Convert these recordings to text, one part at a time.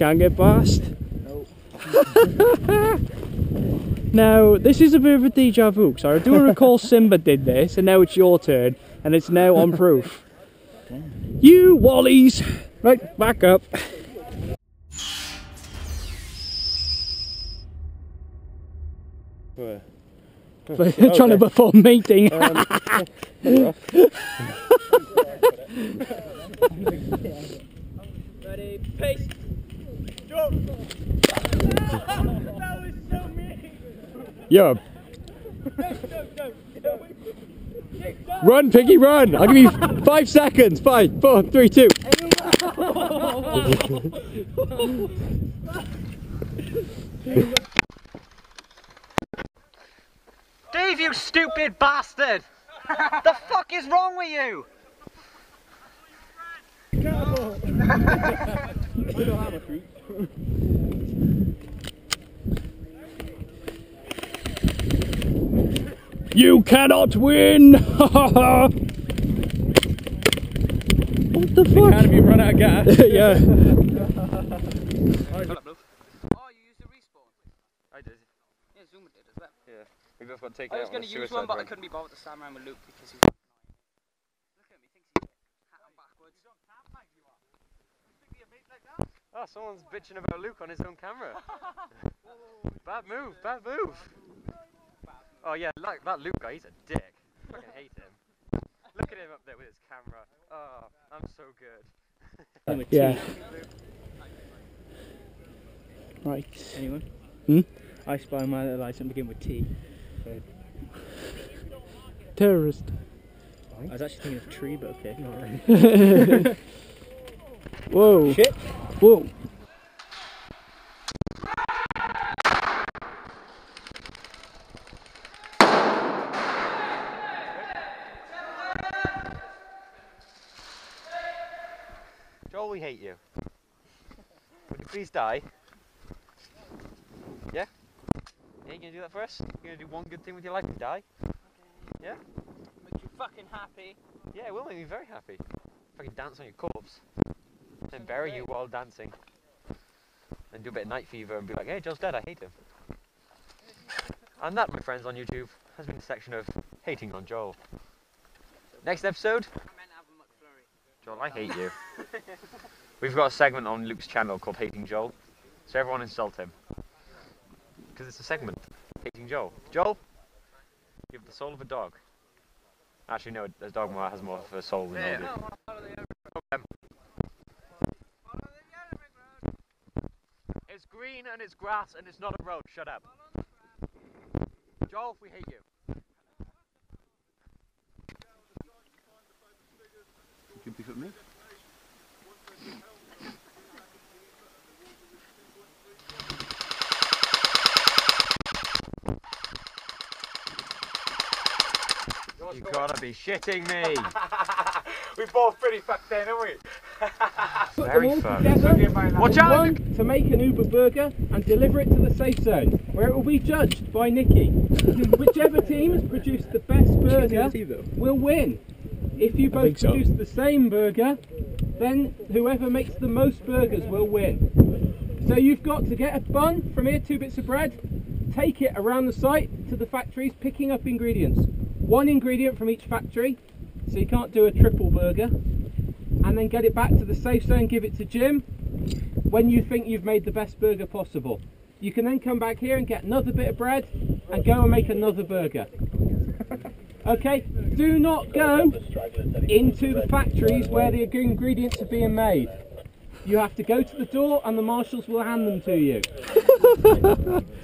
can't get past. Nope. Now, this is a bit of a deja vu, so I do recall Simba did this, and now it's your turn, and it's now on proof. Okay. You Wallies! Right, back up. Where? Trying to perform mating. Ready, pace! Go! That was so mean! Yo! Run, Piggy, run! I'll give you 5 seconds. 5, 4, 3, 2. Dave, you stupid bastard! The fuck is wrong with you? You cannot win! What the fuck? Can't if you run out of gas. Yeah. Oh, you used a respawn? I did. Yeah, Zuma did as well. Yeah. We both got taken I out was on going a to use suicide one, but I run. couldn't be bothered to stand around with Luke because he was annoying. Look at him, he thinks he's hat on backwards. Oh, someone's bitching about Luke on his own camera. Bad move, bad move. Oh yeah, like that Luke guy, he's a dick. I fucking hate him. Look at him up there with his camera. Oh, I'm so good. Yeah. Right. Anyone? Hmm? I spy my little lights and begin with T. So Terrorist. I was actually thinking of tree, but okay. Not really. Whoa. Shit. Whoa. Joel, we hate you. Would you please die? Yeah? Yeah, you gonna do that for us? You gonna do one good thing with your life and die? Yeah? Makes you fucking happy. Yeah, it will make me very happy. If I can dance on your corpse. Then bury you while dancing. Then do a bit of night fever and be like, hey, Joel's dead, I hate him. And that, my friends on YouTube, has been a section of hating on Joel. Next episode, I meant to have a McFlurry. Joel, I hate you. We've got a segment on Luke's channel called Hating Joel. So everyone insult him. Because it's a segment. Hating Joel. Joel, you have the soul of a dog. Actually, no, a dog has more of a soul than I do. It's green and it's grass and it's not a road. Shut up. Joel, we hate you. You beef at me? You gotta be shitting me. We're both pretty fucked in, aren't we? Very fun. Watch out! To make an Uber burger and deliver it to the safe zone, where it will be judged by Nikki. Whichever team has produced the best burger will win. If you both produce the same burger, then whoever makes the most burgers will win. So you've got to get a bun from here, 2 bits of bread, take it around the site to the factories, picking up ingredients. 1 ingredient from each factory, so you can't do a triple burger, and then get it back to the safe zone, give it to Jim when you think you've made the best burger possible. You can then come back here and get another bit of bread and go and make another burger. Okay, do not go into the factories where the ingredients are being made. You have to go to the door and the marshals will hand them to you.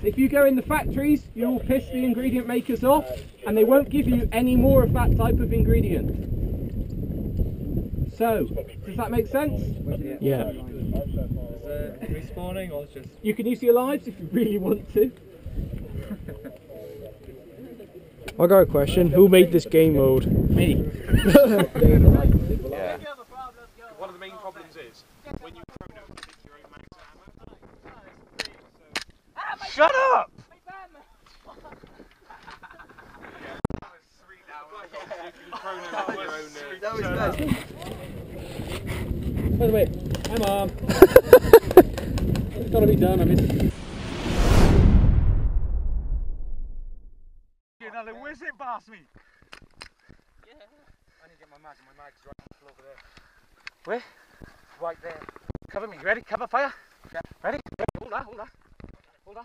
If you go in the factories, you will piss the ingredient makers off and they won't give you any more of that type of ingredient. So, does that make sense? Yeah. Respawning or just... You can use your lives if you really want to. I got a question. Who made this game mode? Me. Yeah. One of the main problems is when you chrono it's your own max ammo. Shut up! That was bad. By the way, hi Mom. It's got to be done. I missed it. You know, where's it past me? Yeah. I need to get my mag. My mag's right over there. Where? Right there. Cover me. Ready? Cover fire. Yeah. Ready? Hold on. Hold on. Hold on.